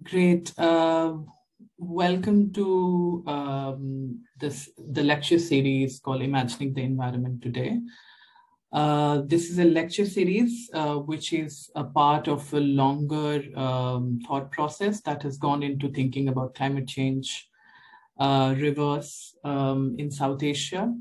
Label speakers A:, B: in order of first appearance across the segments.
A: Great. Welcome to the lecture series called Imagining the Environment Today. This is a lecture series which is a part of a longer thought process that has gone into thinking about climate change, rivers in South Asia.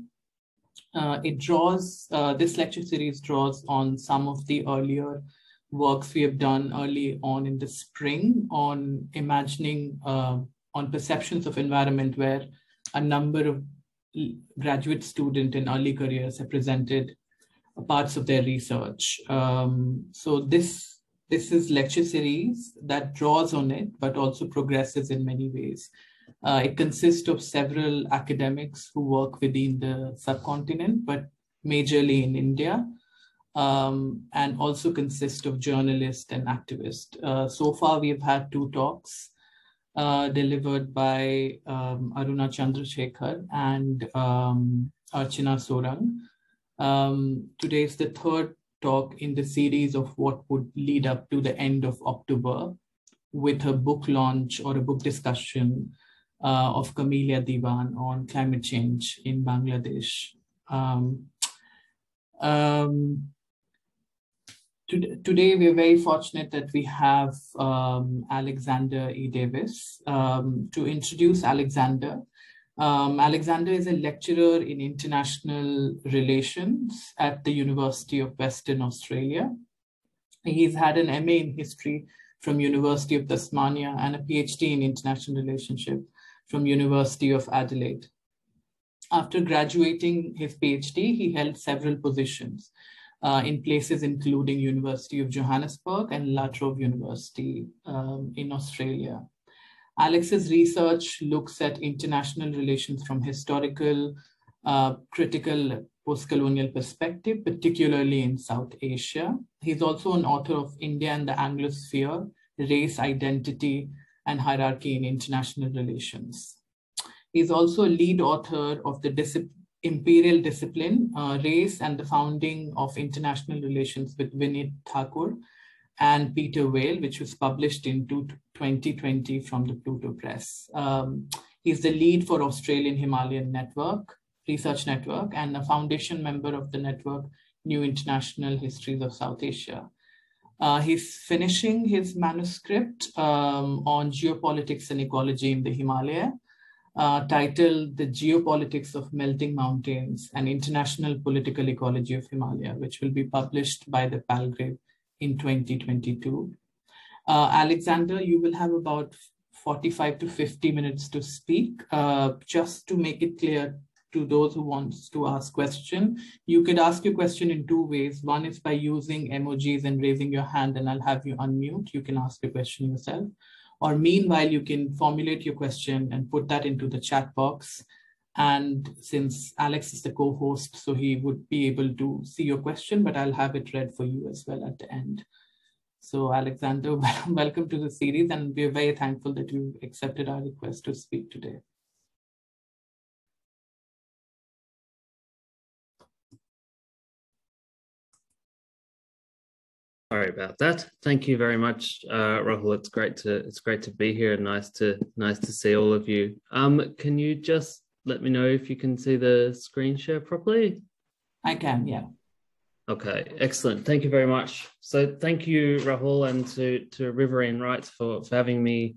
A: This lecture series draws on some of the earlier works we have done early on in the spring on imagining, on perceptions of environment, where a number of graduate students in early careers have presented parts of their research. So this is lecture series that draws on it, but also progresses in many ways. It consists of several academics who work within the subcontinent, but majorly in India. And also consist of journalists and activists. So far, we've had 2 talks delivered by Aruna Chandrasekhar and Archana Sorang. Today is the 3rd talk in the series of what would lead up to the end of October with a book launch or a book discussion of Camellia Diwan on climate change in Bangladesh. Today, we're very fortunate that we have Alexander E. Davis. To introduce Alexander, Alexander is a lecturer in international relations at the University of Western Australia. He's had an MA in history from University of Tasmania and a PhD in international relationship from University of Adelaide. After graduating his PhD, he held several positions in places including University of Johannesburg and La Trobe University in Australia. Alex's research looks at international relations from historical, critical, post-colonial perspective, particularly in South Asia. He's also an author of India and the Anglosphere, Race, Identity, and Hierarchy in International Relations. He's also a lead author of the Imperial Discipline, Race and the Founding of International Relations with Vinit Thakur and Peter Whale, which was published in 2020 from the Pluto Press. He's the lead for Australian Himalayan Research Network, and a foundation member of the network New International Histories of South Asia. He's finishing his manuscript on geopolitics and ecology in the Himalaya, titled The Geopolitics of Melting Mountains and International Political Ecology of Himalaya, which will be published by the Palgrave in 2022. Alexander, you will have about 45 to 50 minutes to speak. Just to make it clear to those who want to ask questions, you could ask your question in 2 ways. One is by using emojis and raising your hand, and I'll have you unmute. You can ask your question yourself. Or meanwhile, you can formulate your question and put that into the chat box. And since Alex is the co-host, so he would be able to see your question, but I'll have it read for you as well at the end. So Alexander, welcome to the series, and we're very thankful that you accepted our request to speak today.
B: Sorry about that. Thank you very much, Rahul. It's great to be here, and nice to see all of you. Can you just let me know if you can see the screen share properly?
A: I can, yeah.
B: Okay, excellent. Thank you very much. So thank you, Rahul, and to Riverine Rights for having me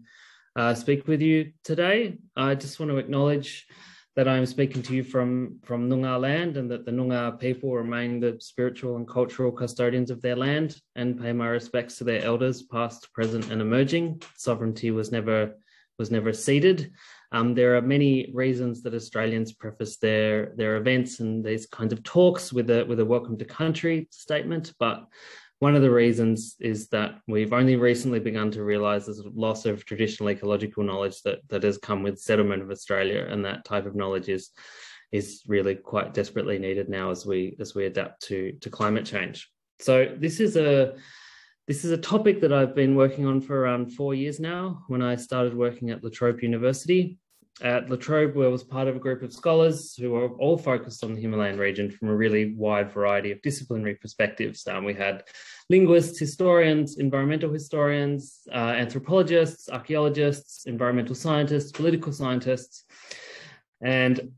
B: speak with you today. I just want to acknowledge that I'm speaking to you from Noongar land, and that the Noongar people remain the spiritual and cultural custodians of their land, and pay my respects to their elders, past, present, and emerging. Sovereignty was never ceded. There are many reasons that Australians preface their events and these kinds of talks with a welcome to country statement, but one of the reasons is that we've only recently begun to realise there's a loss of traditional ecological knowledge that has come with settlement of Australia, and that type of knowledge is really quite desperately needed now as we adapt to climate change. So this is a topic that I've been working on for around 4 years now, when I started working at La Trobe University. At La Trobe, I was part of a group of scholars who were all focused on the Himalayan region from a really wide variety of disciplinary perspectives. We had linguists, historians, environmental historians, anthropologists, archaeologists, environmental scientists, political scientists, and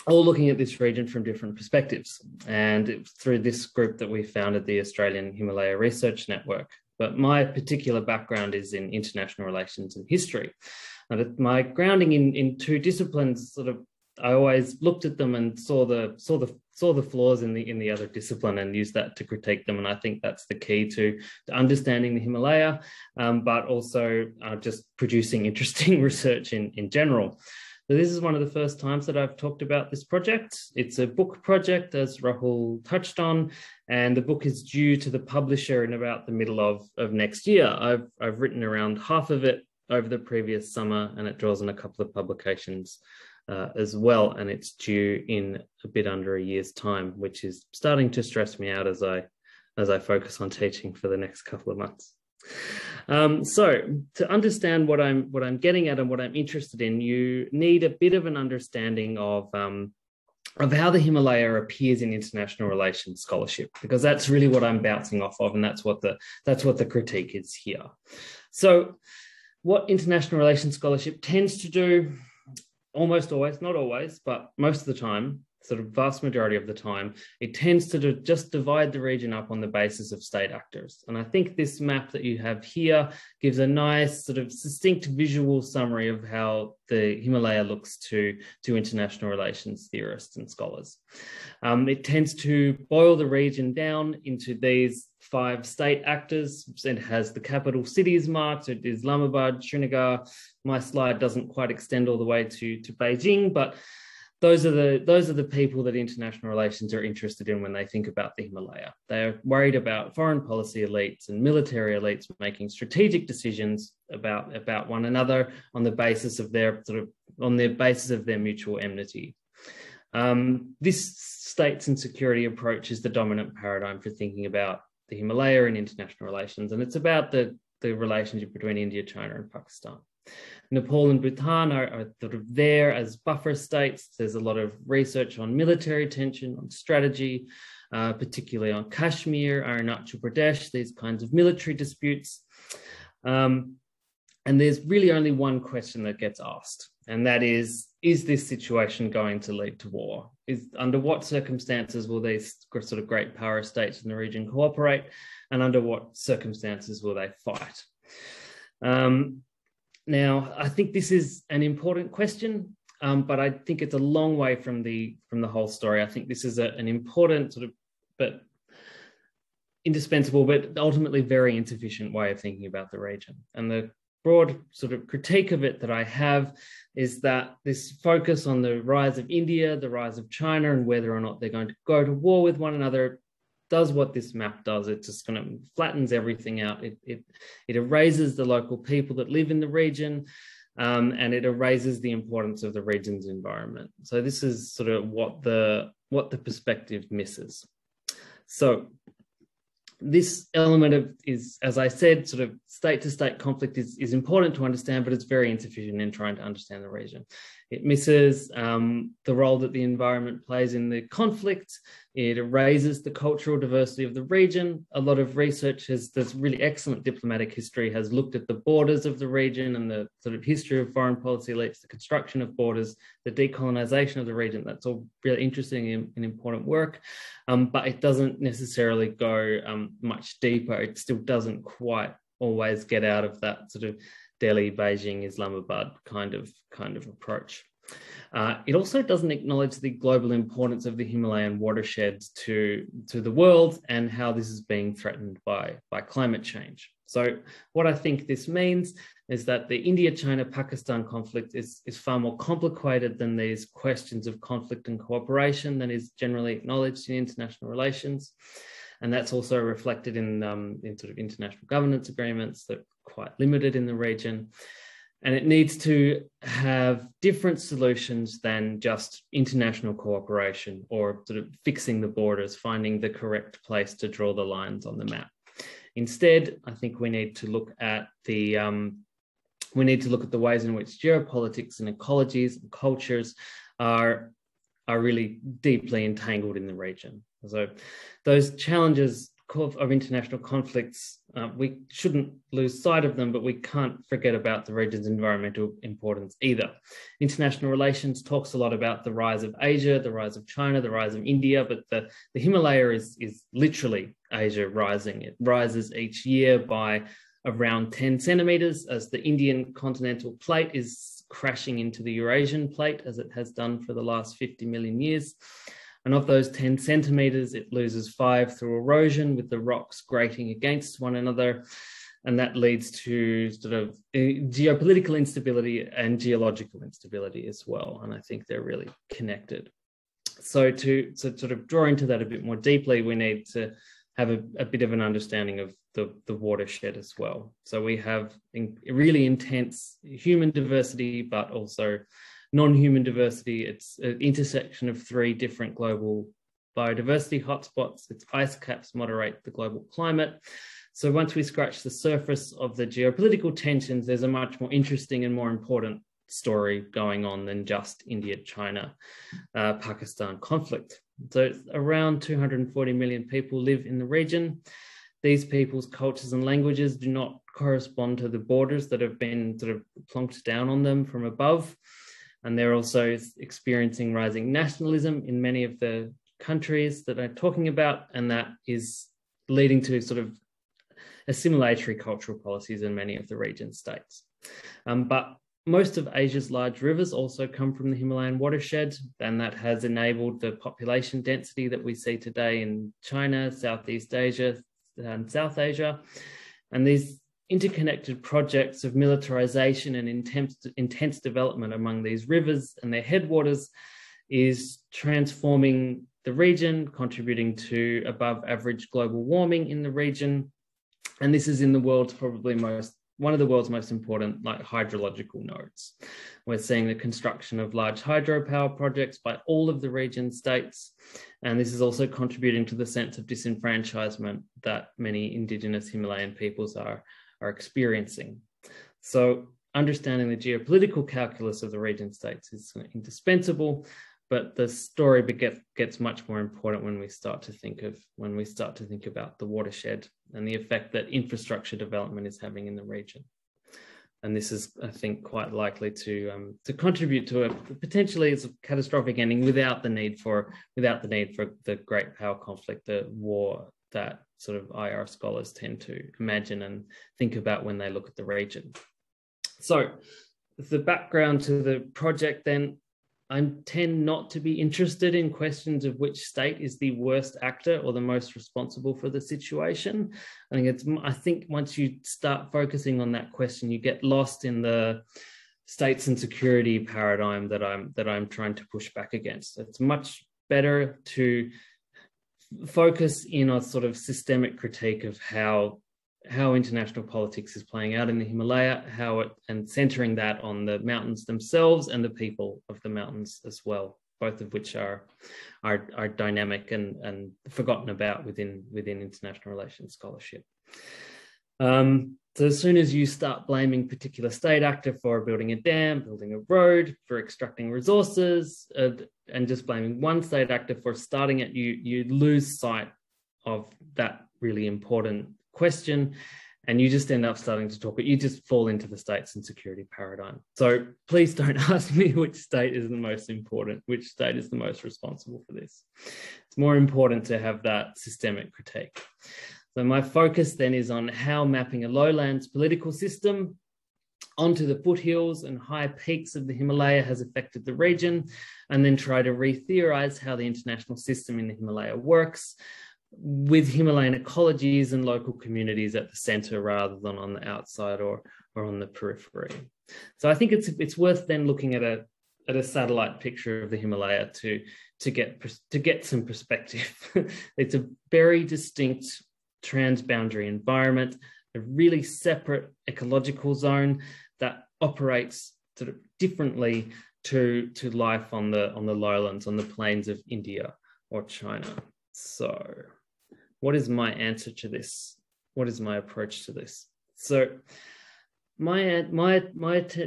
B: all looking at this region from different perspectives. And it was through this group that we founded the Australian Himalaya Research Network. But my particular background is in international relations and history. And my grounding in two disciplines, sort of, I always looked at them and saw the flaws in the other discipline and used that to critique them. And I think that's the key to understanding the Himalaya, but also just producing interesting research in general. So this is one of the first times that I've talked about this project. It's a book project, as Rahul touched on, and the book is due to the publisher in about the middle of next year. I've written around half of it over the previous summer, and it draws on a couple of publications as well, and it's due in a bit under a year's time, which is starting to stress me out as I focus on teaching for the next couple of months. So to understand what I'm getting at and what I'm interested in, you need a bit of an understanding of how the Himalaya appears in international relations scholarship, because that's really what I'm bouncing off of, and that's what the critique is here. So what international relations scholarship tends to do, almost always, not always, but most of the time, sort of vast majority of the time, it tends to just divide the region up on the basis of state actors. And I think this map that you have here gives a nice sort of succinct visual summary of how the Himalaya looks to international relations theorists and scholars. It tends to boil the region down into these 5 state actors. It has the capital cities marked. It is Islamabad, Srinagar. My slide doesn't quite extend all the way to Beijing, but those are the people that international relations are interested in when they think about the Himalaya. They're worried about foreign policy elites and military elites making strategic decisions about one another on the basis of their mutual enmity. This states and security approach is the dominant paradigm for thinking about the Himalaya in international relations, and it's about the relationship between India, China, and Pakistan. Nepal and Bhutan are sort of there as buffer states. There's a lot of research on military tension, on strategy, particularly on Kashmir, Arunachal Pradesh, these kinds of military disputes. And there's really only one question that gets asked, and that is this situation going to lead to war? Under what circumstances will these sort of great power states in the region cooperate, and under what circumstances will they fight? Now, I think this is an important question, but I think it's a long way from the whole story. I think this is an important sort of, but indispensable, but ultimately very insufficient way of thinking about the region. And the broad sort of critique of it that I have is that this focus on the rise of India, the rise of China, and whether or not they're going to go to war with one another does what this map does. It just kind of flattens everything out. It erases the local people that live in the region, and it erases the importance of the region's environment. So this is sort of what the perspective misses. So this element is, as I said, sort of state-to-state conflict is important to understand, but it's very insufficient in trying to understand the region. It misses the role that the environment plays in the conflict. It erases the cultural diversity of the region. A lot of research there's really excellent diplomatic history, has looked at the borders of the region and the sort of history of foreign policy elites, the construction of borders, the decolonization of the region. That's all really interesting and important work, but it doesn't necessarily go much deeper. It still doesn't quite always get out of that sort of Delhi, Beijing, Islamabad kind of approach. It also doesn't acknowledge the global importance of the Himalayan watersheds to the world and how this is being threatened by climate change. So what I think this means is that the India-China-Pakistan conflict is far more complicated than these questions of conflict and cooperation than is generally acknowledged in international relations. And that's also reflected in sort of international governance agreements that are quite limited in the region. And it needs to have different solutions than just international cooperation or sort of fixing the borders, finding the correct place to draw the lines on the map. Instead, I think we need to look at the we need to look at the ways in which geopolitics and ecologies and cultures are really deeply entangled in the region. So those challenges of international conflicts, we shouldn't lose sight of them, but we can't forget about the region's environmental importance either. International relations talks a lot about the rise of Asia, the rise of China, the rise of India, but the Himalaya is literally Asia rising. It rises each year by around 10 centimeters as the Indian continental plate is crashing into the Eurasian plate, as it has done for the last 50 million years. And of those 10 centimeters, it loses 5 through erosion, with the rocks grating against one another. And that leads to sort of geopolitical instability and geological instability as well. And I think they're really connected. So to sort of draw into that a bit more deeply, we need to have a bit of an understanding of the watershed as well. So we have really intense human diversity, but also non-human diversity. It's an intersection of 3 different global biodiversity hotspots. Its ice caps moderate the global climate. So once we scratch the surface of the geopolitical tensions, there's a much more interesting and more important story going on than just India-China, Pakistan conflict. So around 240 million people live in the region. These people's cultures and languages do not correspond to the borders that have been sort of plonked down on them from above. And they're also experiencing rising nationalism in many of the countries that I'm talking about, and that is leading to sort of assimilatory cultural policies in many of the region states. But most of Asia's large rivers also come from the Himalayan watershed, and that has enabled the population density that we see today in China, Southeast Asia, and South Asia. And these interconnected projects of militarization and intense development among these rivers and their headwaters is transforming the region, contributing to above average global warming in the region. And this is in the world's probably one of the world's most important hydrological nodes. We're seeing the construction of large hydropower projects by all of the region states. And this is also contributing to the sense of disenfranchisement that many indigenous Himalayan peoples are experiencing. So understanding the geopolitical calculus of the region states is indispensable, but the story gets much more important when we start to think about the watershed and the effect that infrastructure development is having in the region. And this is, I think, quite likely to contribute to a potentially it's a catastrophic ending without the need for the great power conflict, the war that sort of IR scholars tend to imagine and think about when they look at the region. So the background to the project then, I tend not to be interested in questions of which state is the worst actor or the most responsible for the situation. I think once you start focusing on that question, you get lost in the states and security paradigm that I'm trying to push back against. It's much better to focus in a sort of systemic critique of how international politics is playing out in the Himalaya, and centering that on the mountains themselves and the people of the mountains as well, both of which are dynamic and forgotten about within international relations scholarship. So as soon as you start blaming particular state actor for building a dam, building a road, for extracting resources, and just blaming one state actor for starting it, you lose sight of that really important question, and you just end up starting to talk, you just fall into the states and security paradigm. So please don't ask me which state is the most important, which state is the most responsible for this. It's more important to have that systemic critique. So my focus then is on how mapping a lowlands political system onto the foothills and high peaks of the Himalaya has affected the region, and then try to re-theorize how the international system in the Himalaya works, with Himalayan ecologies and local communities at the center rather than on the outside or on the periphery. So I think it's worth then looking at a satellite picture of the Himalaya to get some perspective. It's a very distinct transboundary environment, a really separate ecological zone that operates sort of differently to life on the lowlands, on the plains of India or China. So what is my answer to this? What is my approach to this? So my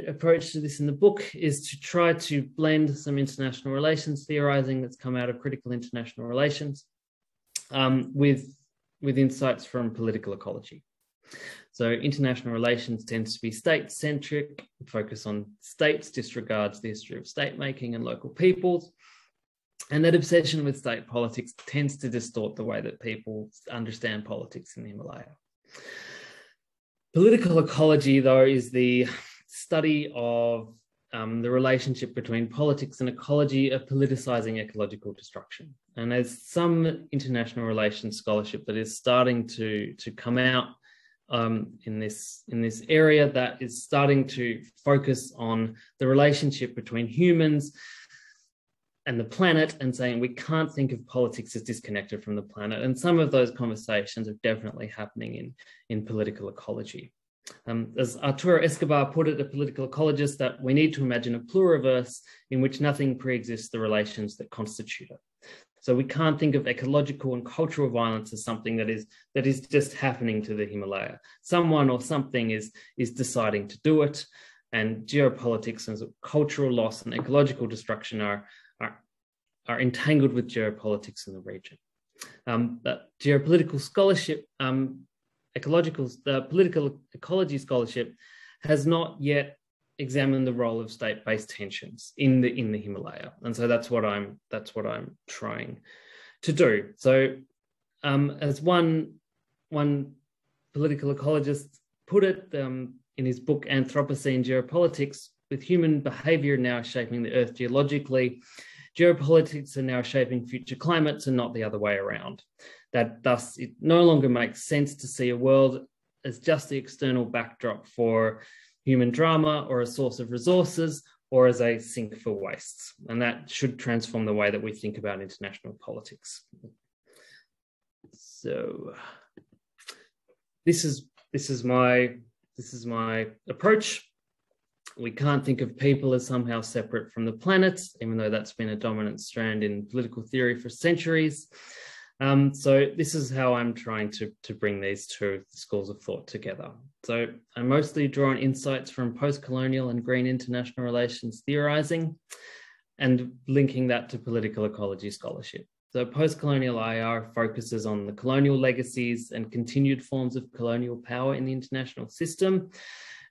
B: approach to this in the book is to try to blend some international relations theorizing that's come out of critical international relations with insights from political ecology. So international relations tends to be state-centric, focus on states, disregards the history of state-making and local peoples. And that obsession with state politics tends to distort the way that people understand politics in the Himalaya. Political ecology, though, is the study of the relationship between politics and ecology of politicizing ecological destruction. And there's some international relations scholarship that is starting to come out in this area that is starting to focus on the relationship between humans and the planet, and saying we can't think of politics as disconnected from the planet. And some of those conversations are definitely happening in political ecology. As Arturo Escobar put it, a political ecologist, that we need to imagine a pluriverse in which nothing pre-exists the relations that constitute it. So we can't think of ecological and cultural violence as something that is just happening to the Himalaya. Someone or something is deciding to do it, and geopolitics and cultural loss and ecological destruction are entangled with geopolitics in the region. But geopolitical scholarship, political ecology scholarship has not yet examined the role of state-based tensions in the Himalaya, and so that's what I'm trying to do. So, as one political ecologist put it in his book Anthropocene Geopolitics, with human behaviour now shaping the Earth geologically, geopolitics are now shaping future climates and not the other way around. That thus it no longer makes sense to see a world as just the external backdrop for human drama or a source of resources or as a sink for wastes. And that should transform the way that we think about international politics. So this is my approach. We can't think of people as somehow separate from the planet, even though that's been a dominant strand in political theory for centuries. So this is how I'm trying to bring these two schools of thought together. So I mostly draw on insights from post-colonial and green international relations theorizing and linking that to political ecology scholarship. So post-colonial IR focuses on the colonial legacies and continued forms of colonial power in the international system,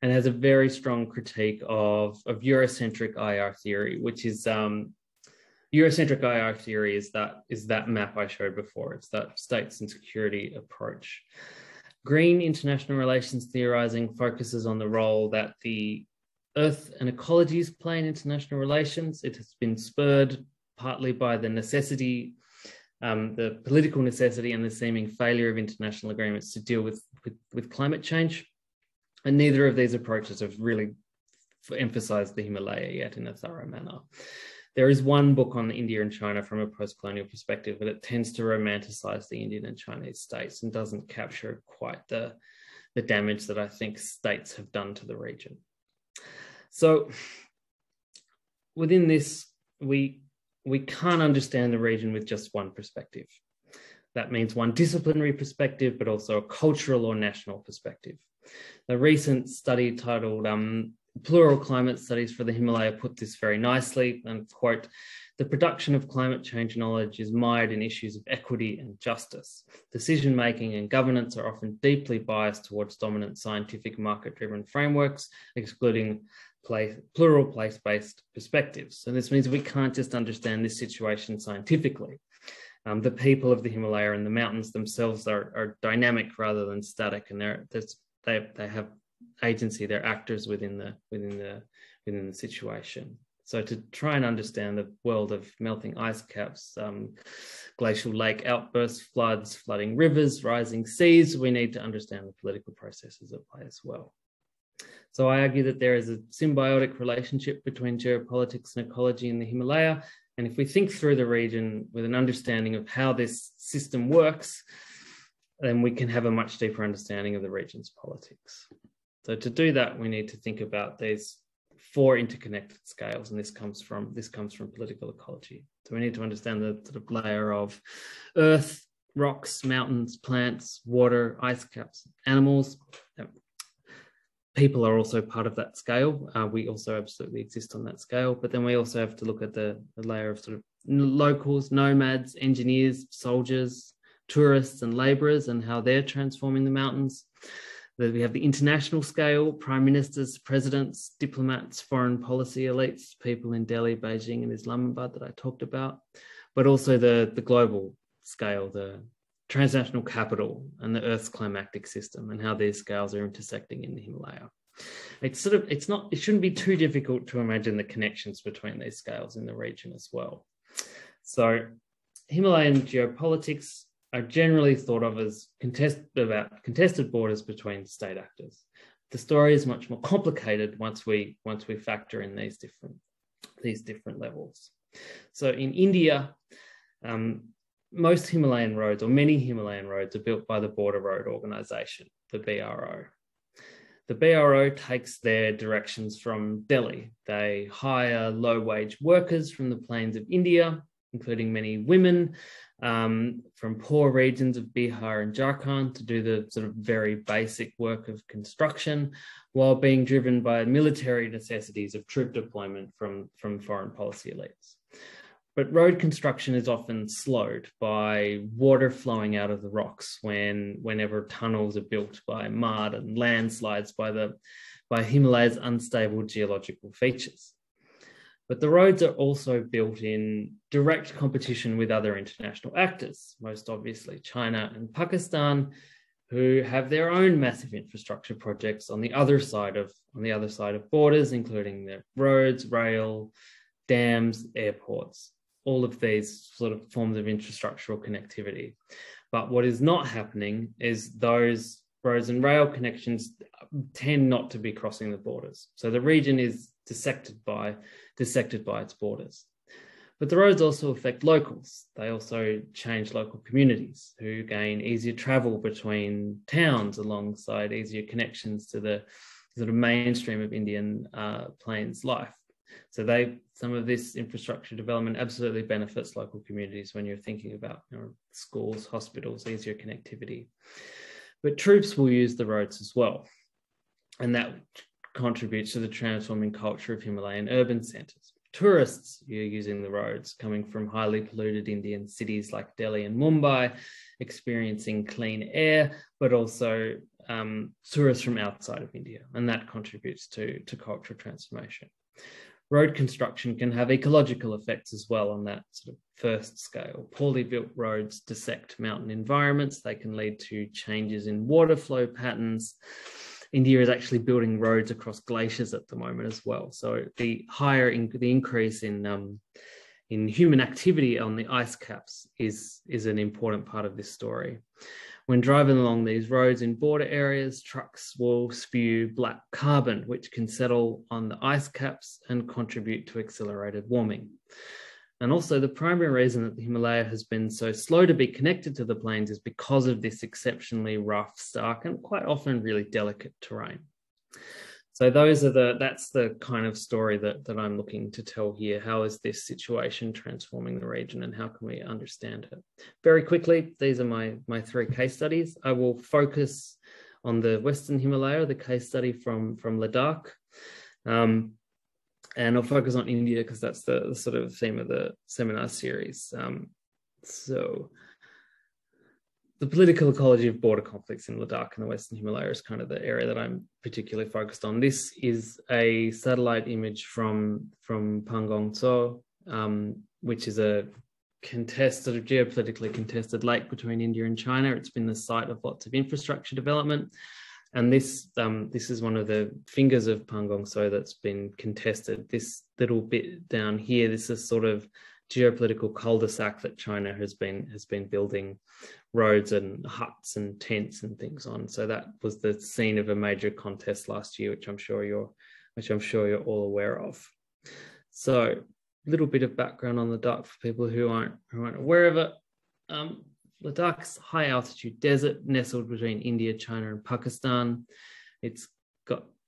B: and has a very strong critique of Eurocentric IR theory, which is Eurocentric IR theory is that map I showed before. It's that states and security approach. Green international relations theorizing focuses on the role that the Earth and ecologies play in international relations. It has been spurred partly by the necessity, the political necessity and the seeming failure of international agreements to deal with climate change. And neither of these approaches have really emphasized the Himalaya yet in a thorough manner. There is one book on India and China from a post-colonial perspective, but it tends to romanticize the Indian and Chinese states and doesn't capture quite the damage that I think states have done to the region. So within this, we can't understand the region with just one perspective. That means one disciplinary perspective, but also a cultural or national perspective. The recent study titled Plural Climate Studies for the Himalaya put this very nicely, and quote, "The production of climate change knowledge is mired in issues of equity and justice. Decision-making and governance are often deeply biased towards dominant scientific market-driven frameworks, excluding plural place-based perspectives." So this means we can't just understand this situation scientifically. The people of the Himalaya and the mountains themselves are dynamic rather than static, and they have agency. They're actors within the situation. So to try and understand the world of melting ice caps, glacial lake outbursts, floods, flooding rivers, rising seas, we need to understand the political processes at play as well. So I argue that there is a symbiotic relationship between geopolitics and ecology in the Himalaya. And if we think through the region with an understanding of how this system works, then we can have a much deeper understanding of the region's politics. So to do that, we need to think about these four interconnected scales, and this comes from political ecology. So we need to understand the sort of layer of earth, rocks, mountains, plants, water, ice caps, animals, people are also part of that scale. We also absolutely exist on that scale, but then we also have to look at the layer of sort of locals, nomads, engineers, soldiers, tourists and laborers, and how they're transforming the mountains. We have the international scale, prime ministers, presidents, diplomats, foreign policy elites, people in Delhi, Beijing and Islamabad that I talked about, but also the global scale, the transnational capital and the Earth's climactic system, and how these scales are intersecting in the Himalaya. It shouldn't be too difficult to imagine the connections between these scales in the region as well. So Himalayan geopolitics are generally thought of as contested borders between state actors. The story is much more complicated once we factor in these different levels. So in India, most Himalayan roads, or many Himalayan roads, are built by the Border Road Organization, the BRO. The BRO takes their directions from Delhi. They hire low-wage workers from the plains of India, including many women from poor regions of Bihar and Jharkhand, to do the sort of very basic work of construction, while being driven by military necessities of troop deployment from foreign policy elites. But road construction is often slowed by water flowing out of the rocks whenever tunnels are built, by mud and landslides, by Himalaya's unstable geological features. But the roads are also built in direct competition with other international actors, most obviously China and Pakistan, who have their own massive infrastructure projects on the other side of borders, including their roads, rail, dams, airports, all of these sort of forms of infrastructural connectivity. But what is not happening is those roads and rail connections tend not to be crossing the borders. So the region is dissected by its borders. But the roads also affect locals. They also change local communities who gain easier travel between towns alongside easier connections to the sort of mainstream of Indian plains life. So some of this infrastructure development absolutely benefits local communities when you're thinking about schools, hospitals, easier connectivity. But troops will use the roads as well. And that contributes to the transforming culture of Himalayan urban centres. Tourists are using the roads, coming from highly polluted Indian cities like Delhi and Mumbai, experiencing clean air, but also tourists from outside of India, and that contributes to cultural transformation. Road construction can have ecological effects as well on that sort of first scale. Poorly built roads dissect mountain environments. They can lead to changes in water flow patterns. India is actually building roads across glaciers at the moment as well. So the increase in human activity on the ice caps is an important part of this story. When driving along these roads in border areas, trucks will spew black carbon, which can settle on the ice caps and contribute to accelerated warming. And also, the primary reason that the Himalaya has been so slow to be connected to the plains is because of this exceptionally rough, stark, and quite often really delicate terrain. So that's the kind of story that I'm looking to tell here. How is this situation transforming the region, and how can we understand it? Very quickly, these are my three case studies. I will focus on the Western Himalaya, the case study from Ladakh. And I'll focus on India because that's the sort of theme of the seminar series. So the political ecology of border conflicts in Ladakh and the Western Himalaya is kind of the area that I'm particularly focused on. This is a satellite image from Pangong Tso, which is a geopolitically contested lake between India and China. It's been the site of lots of infrastructure development. And this is one of the fingers of Pangong Tso that's been contested. This little bit down here, this is sort of geopolitical cul-de-sac that China has been building roads and huts and tents and things on. So that was the scene of a major contest last year, which I'm sure you're all aware of. So a little bit of background on Ladakh for people who aren't aware of it. Ladakh's high altitude desert nestled between India, China, and Pakistan. It's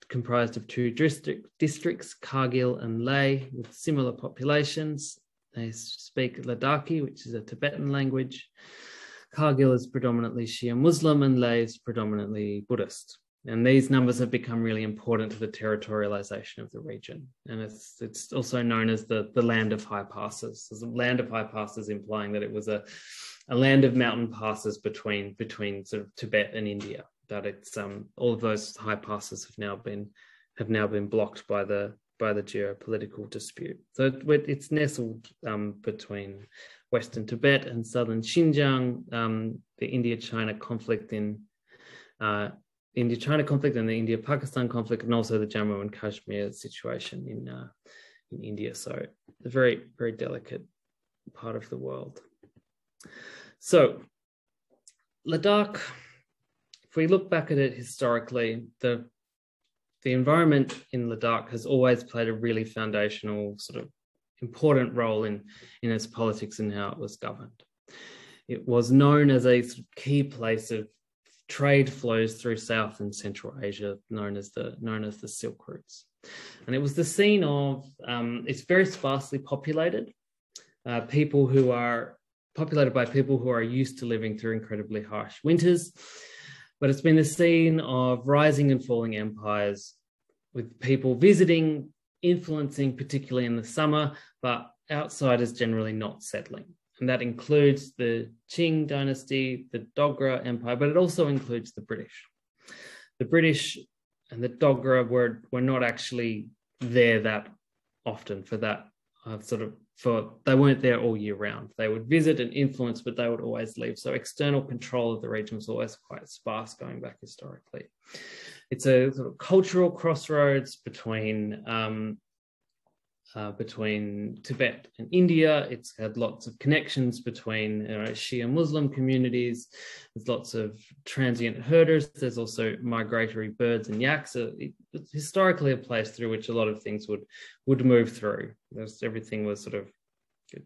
B: comprised of two districts, Kargil and Leh, with similar populations. They speak Ladakhi, which is a Tibetan language. Kargil is predominantly Shia Muslim and Leh is predominantly Buddhist. And these numbers have become really important to the territorialization of the region. And it's also known as the land of high passes. So the land of high passes implying that it was a land of mountain passes between sort of Tibet and India. But it's all of those high passes have now been blocked by the geopolitical dispute. So it's nestled between Western Tibet and southern Xinjiang, the India-China conflict and the India-Pakistan conflict, and also the Jammu and Kashmir situation in India. So a very, very delicate part of the world. So Ladakh, if we look back at it historically, the environment in Ladakh has always played a really foundational, sort of important role in its politics and how it was governed. It was known as a sort of key place of trade flows through South and Central Asia, known as the Silk Routes, and it was the scene of it's very sparsely populated, populated by people who are used to living through incredibly harsh winters. But it's been the scene of rising and falling empires, with people visiting, influencing, particularly in the summer, but outsiders generally not settling. And that includes the Qing dynasty, the Dogra Empire, but it also includes the British. The British and the Dogra were not actually there that often for that they weren't there all year round. They would visit and influence, but they would always leave. So external control of the region was always quite sparse going back historically. It's a sort of cultural crossroads between Tibet and India. It's had lots of connections between Shia Muslim communities. There's lots of transient herders. There's also migratory birds and yaks. So it's historically a place through which a lot of things would move through. Everything was sort of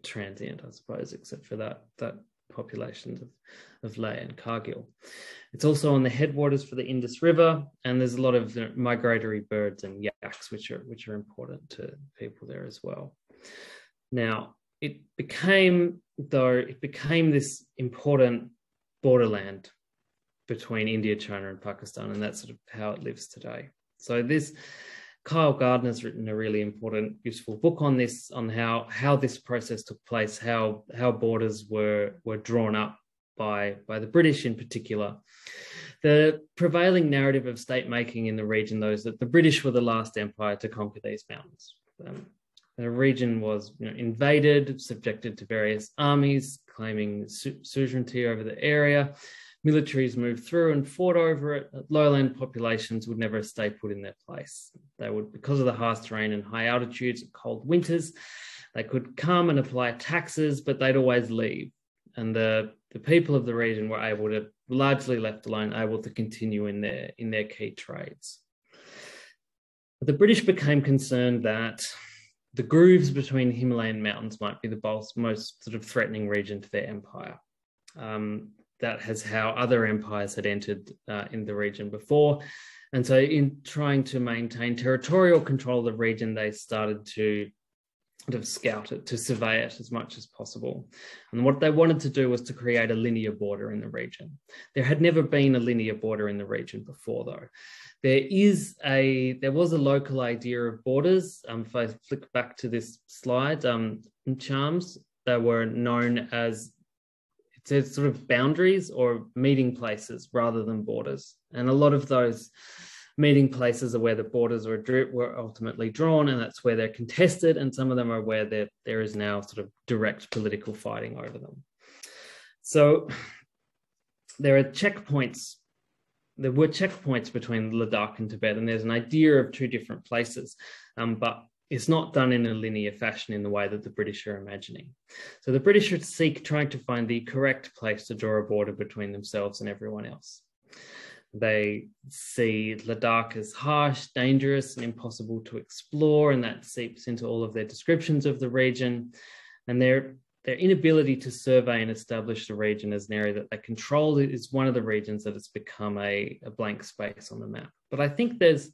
B: transient, I suppose, except for that populations of Leh and Kargil. It's also on the headwaters for the Indus River, and there's a lot of migratory birds and yaks, which are important to people there as well. Now, it became this important borderland between India, China, and Pakistan, and that's sort of how it lives today. So Kyle Gardner's written a really important, useful book on this, on how this process took place, how borders were drawn up by the British in particular. The prevailing narrative of state making in the region, though, is that the British were the last empire to conquer these mountains. The region was invaded, subjected to various armies, claiming suzerainty over the area. Militaries moved through and fought over it. Lowland populations would never stay put in their place. They would, because of the harsh terrain and high altitudes and cold winters, they could come and apply taxes, but they'd always leave. And the people of the region were able to, largely left alone, able to continue in their key trades. But the British became concerned that the grooves between Himalayan mountains might be the most sort of threatening region to their empire. That is how other empires had entered in the region before. And so in trying to maintain territorial control of the region, they started to sort of scout it, to survey it as much as possible. And what they wanted to do was to create a linear border in the region. There had never been a linear border in the region before, though. There was a local idea of borders. If I flick back to this slide, charms, they were known as sort of boundaries or meeting places rather than borders. And a lot of those meeting places are where the borders were ultimately drawn, and that's where they're contested, and some of them are where there is now sort of direct political fighting over them. So there were checkpoints between Ladakh and Tibet, and there's an idea of two different places, but it's not done in a linear fashion in the way that the British are imagining. So the British are trying to find the correct place to draw a border between themselves and everyone else. They see Ladakh as harsh, dangerous, and impossible to explore, and that seeps into all of their descriptions of the region. And their inability to survey and establish the region as an area that they control is one of the regions that has become a blank space on the map. But I think there's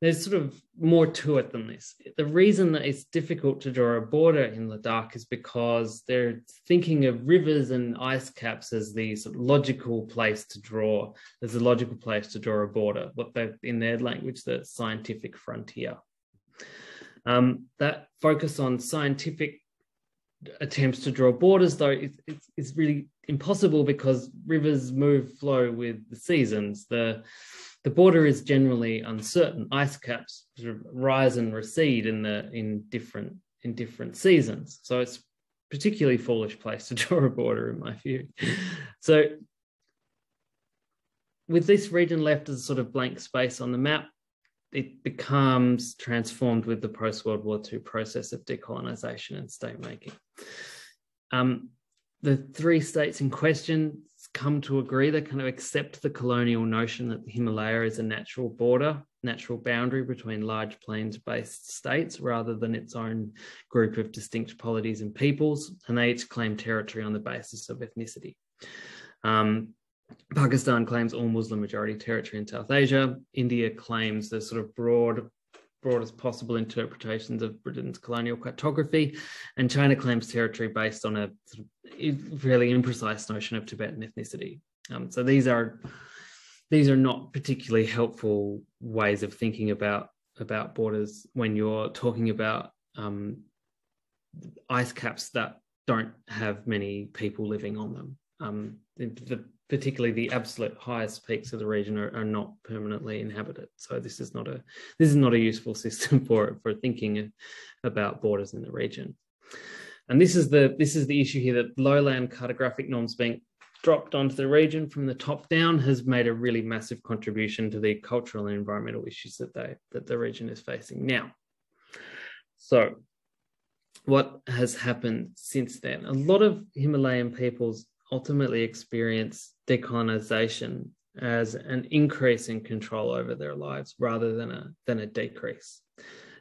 B: there's sort of more to it than this. The reason that it's difficult to draw a border in Ladakh is because they're thinking of rivers and ice caps as the sort of logical place to draw. There's a logical place to draw a border, what they, in their language, the scientific frontier. That focus on scientific attempts to draw borders, though, it's really impossible because rivers flow with the seasons. The border is generally uncertain. Ice caps sort of rise and recede in different seasons. So it's a particularly foolish place to draw a border, in my view. So with this region left as a sort of blank space on the map, it becomes transformed with the post-World War II process of decolonization and state-making. The three states in question come to agree, they kind of accept the colonial notion that the Himalaya is a natural border, natural boundary between large plains-based states rather than its own group of distinct polities and peoples, and they each claim territory on the basis of ethnicity. Pakistan claims all Muslim majority territory in South Asia. India claims the sort of broadest possible interpretations of Britain's colonial cartography, and China claims territory based on a sort of fairly imprecise notion of Tibetan ethnicity. So these are not particularly helpful ways of thinking about borders when you're talking about ice caps that don't have many people living on them. Particularly the absolute highest peaks of the region are not permanently inhabited. So this is not a useful system for thinking about borders in the region. And this is the issue here, that lowland cartographic norms being dropped onto the region from the top down has made a really massive contribution to the cultural and environmental issues that the region is facing now. So what has happened since then? A lot of Himalayan peoples ultimately experience decolonization as an increase in control over their lives rather than a decrease.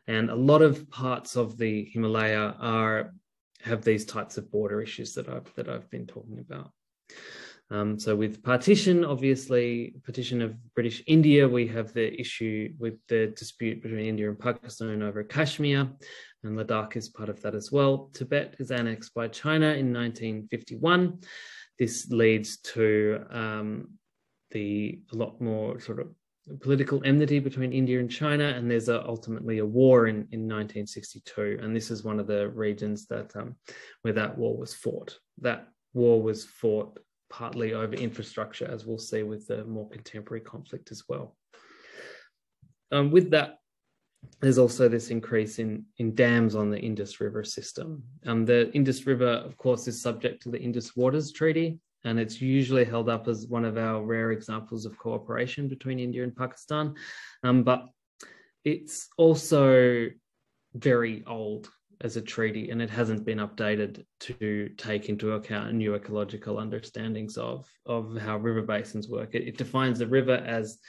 B: And a lot of parts of the Himalaya have these types of border issues that I've been talking about. So with partition, obviously, partition of British India, we have the issue with the dispute between India and Pakistan over Kashmir, and Ladakh is part of that as well. Tibet is annexed by China in 1951. This leads to a lot more sort of political enmity between India and China, and there's ultimately a war in 1962, and this is one of the regions that where that war was fought. That war was fought partly over infrastructure, as we'll see with the more contemporary conflict as well. With that, there's also this increase in dams on the Indus River system. The Indus River, of course, is subject to the Indus Waters Treaty, and it's usually held up as one of our rare examples of cooperation between India and Pakistan. But it's also very old as a treaty, and it hasn't been updated to take into account new ecological understandings of how river basins work. It defines the river as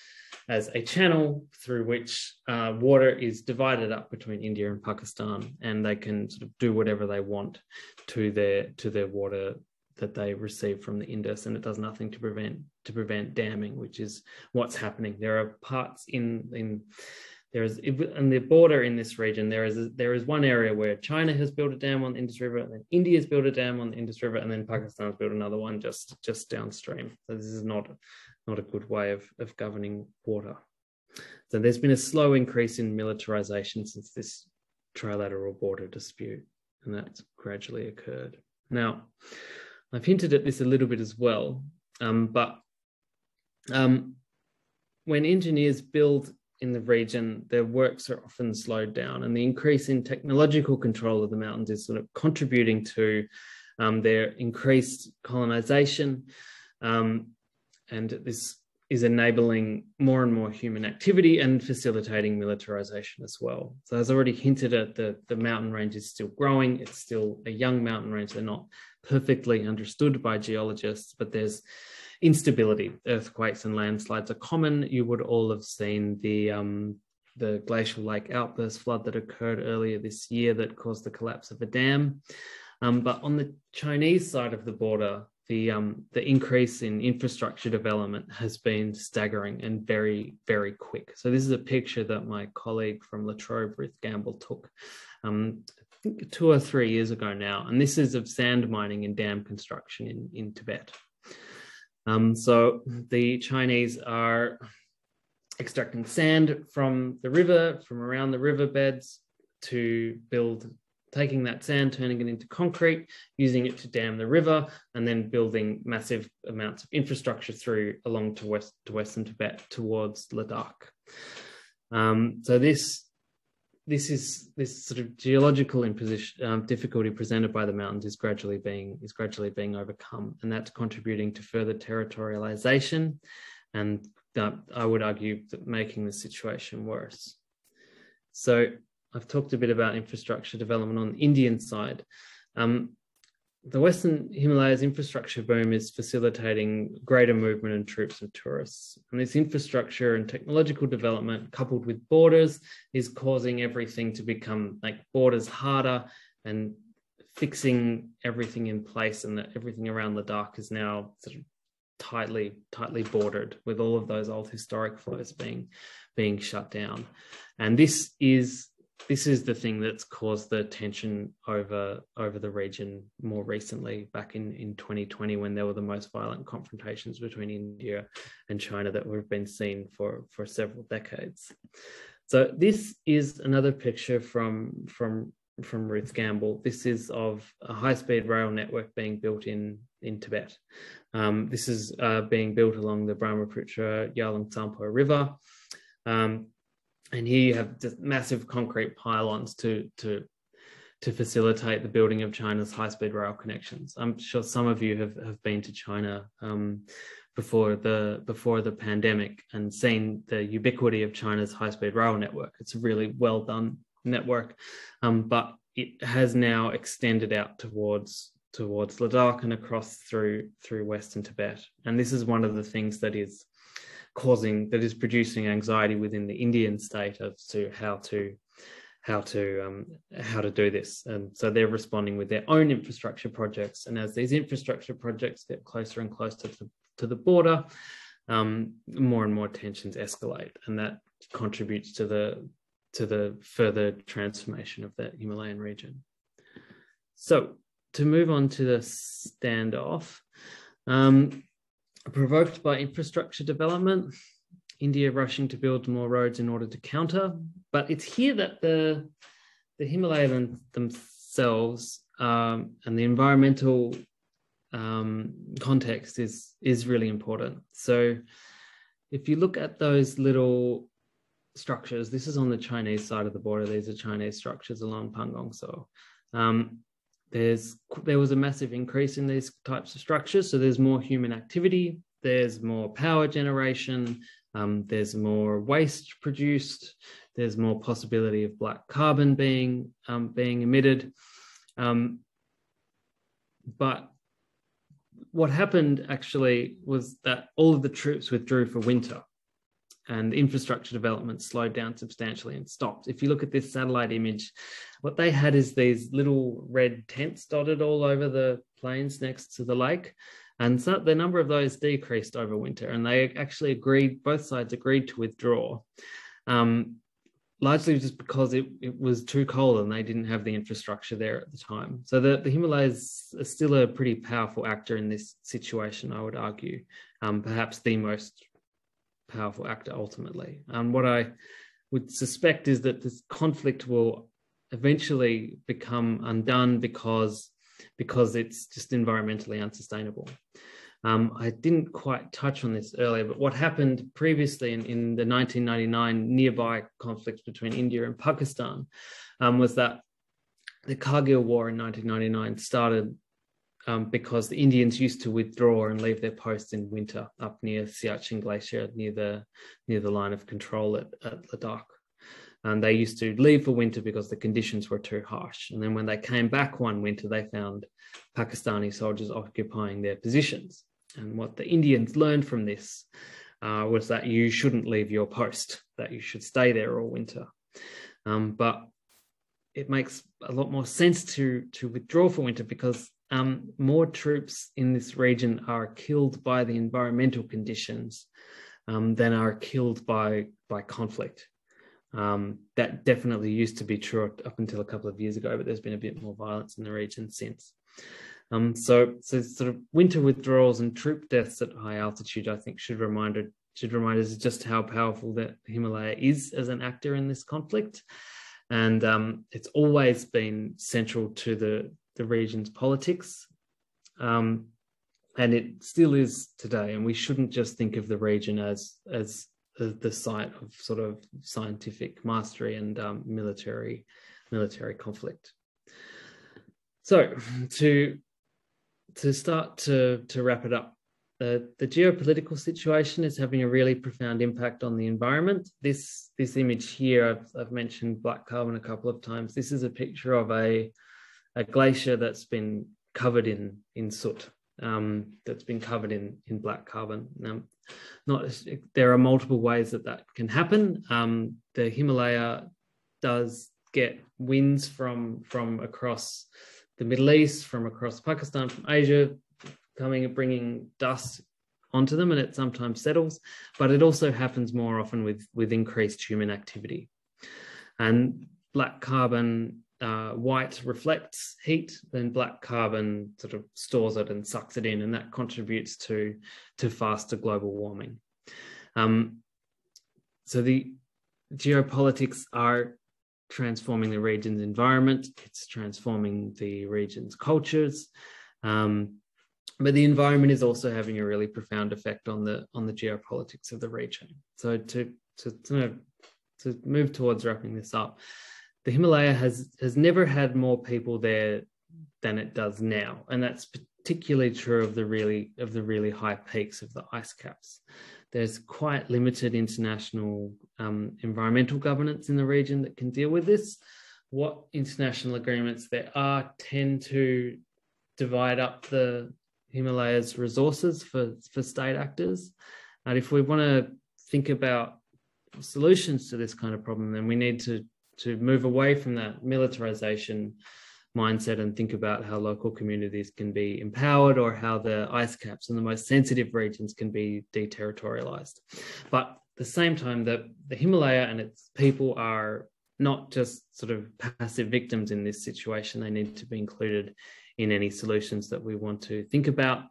B: a channel through which water is divided up between India and Pakistan, and they can sort of do whatever they want to their water that they receive from the Indus, and it does nothing to prevent damming, which is what's happening. There are parts in the border in this region. There is one area where China has built a dam on the Indus River, and then India has built a dam on the Indus River, and then Pakistan has built another one just downstream. So this is not a good way of governing water. So there's been a slow increase in militarization since this trilateral border dispute, and that's gradually occurred. Now, I've hinted at this a little bit as well, but when engineers build in the region, their works are often slowed down, and the increase in technological control of the mountains is sort of contributing to their increased colonization, and this is enabling more and more human activity and facilitating militarization as well. So as I already hinted at, the mountain range is still growing. It's still a young mountain range. They're not perfectly understood by geologists, but there's instability. Earthquakes and landslides are common. You would all have seen the glacial lake outburst flood that occurred earlier this year that caused the collapse of a dam. But on the Chinese side of the border, the increase in infrastructure development has been staggering and very, very quick. So this is a picture that my colleague from La Trobe, Ruth Gamble, took I think 2 or 3 years ago now. And this is of sand mining and dam construction in Tibet. So the Chinese are extracting sand from the river, from around the riverbeds, to build, taking that sand, turning it into concrete, using it to dam the river, and then building massive amounts of infrastructure through along to Western Tibet towards Ladakh. So this sort of geological difficulty presented by the mountains is gradually being overcome, and that's contributing to further territorialization, and I would argue that making the situation worse. So I've talked a bit about infrastructure development on the Indian side. The Western Himalayas infrastructure boom is facilitating greater movement and troops of tourists. And this infrastructure and technological development, coupled with borders, is causing everything to become like borders harder and fixing everything in place, and that everything around Ladakh is now sort of tightly bordered, with all of those old historic flows being shut down. And this is the thing that's caused the tension over the region more recently, back in 2020, when there were the most violent confrontations between India and China that we've been seeing for several decades. So this is another picture from Ruth Gamble. This is of a high-speed rail network being built in Tibet. This is being built along the Brahmaputra Yarlung Tsampo River. And here you have just massive concrete pylons to facilitate the building of China's high-speed rail connections. I'm sure some of you have been to China before the pandemic and seen the ubiquity of China's high-speed rail network. It's a really well done network, but it has now extended out towards Ladakh and across through Western Tibet. And this is one of the things that is producing anxiety within the Indian state as to how to do this. And so they're responding with their own infrastructure projects. And as these infrastructure projects get closer and closer to the border, more and more tensions escalate, and that contributes to the further transformation of the Himalayan region. So to move on to the standoff, provoked by infrastructure development, India rushing to build more roads in order to counter. But it's here that the Himalayas themselves and the environmental context is really important. So if you look at those little structures, this is on the Chinese side of the border. These are Chinese structures along Pangong Tso. There was a massive increase in these types of structures. So there's more human activity, there's more power generation, there's more waste produced, there's more possibility of black carbon being emitted. But what happened actually was that all of the troops withdrew for winter, and infrastructure development slowed down substantially and stopped. If you look at this satellite image, what they had is these little red tents dotted all over the plains next to the lake. And so the number of those decreased over winter, and they actually both sides agreed to withdraw, largely just because it was too cold and they didn't have the infrastructure there at the time. So the Himalayas are still a pretty powerful actor in this situation, I would argue, perhaps the most powerful actor ultimately. What I would suspect is that this conflict will eventually become undone because it's just environmentally unsustainable. I didn't quite touch on this earlier, but what happened previously in the 1999 nearby conflict between India and Pakistan was that the Kargil War in 1999 started because the Indians used to withdraw and leave their posts in winter up near Siachen Glacier, near the line of control at Ladakh. And they used to leave for winter because the conditions were too harsh. And then when they came back one winter, they found Pakistani soldiers occupying their positions. And what the Indians learned from this was that you shouldn't leave your post, that you should stay there all winter. But it makes a lot more sense to withdraw for winter because more troops in this region are killed by the environmental conditions than are killed by conflict. That definitely used to be true up until a couple of years ago, but there's been a bit more violence in the region since. So sort of winter withdrawals and troop deaths at high altitude, I think, should remind us just how powerful the Himalaya is as an actor in this conflict. And it's always been central to the region's politics. And it still is today. And we shouldn't just think of the region as the site of sort of scientific mastery and military conflict. So to start to wrap it up, the geopolitical situation is having a really profound impact on the environment. This image here, I've mentioned black carbon a couple of times. This is a picture of a glacier that's been covered in soot, that's been covered in black carbon. There are multiple ways that can happen. The Himalaya does get winds from across the Middle East, from across Pakistan, from Asia, coming and bringing dust onto them, and it sometimes settles, but it also happens more often with increased human activity. And black carbon, white reflects heat, then black carbon sort of stores it and sucks it in, and that contributes to faster global warming. So the geopolitics are transforming the region's environment, it's transforming the region's cultures, but the environment is also having a really profound effect on the geopolitics of the region. So to move towards wrapping this up, the Himalaya has never had more people there than it does now, and that's particularly true of the really high peaks of the ice caps. There's quite limited international environmental governance in the region that can deal with this. What international agreements there are tend to divide up the Himalaya's resources for state actors. And if we want to think about solutions to this kind of problem, then we need to move away from that militarization mindset and think about how local communities can be empowered, or how the ice caps in the most sensitive regions can be deterritorialized. But at the same time, the Himalaya and its people are not just sort of passive victims in this situation. They need to be included in any solutions that we want to think about.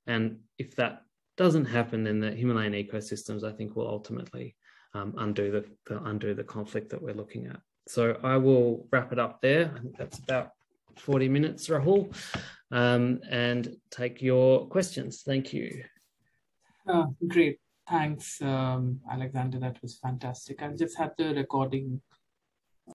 B: And if that doesn't happen, then the Himalayan ecosystems, I think, will ultimately undo the conflict that we're looking at. So I will wrap it up there. I think that's about 40 minutes, Rahul, and take your questions. Thank you.
A: Great. Thanks, Alexander. That was fantastic. I'll just have the recording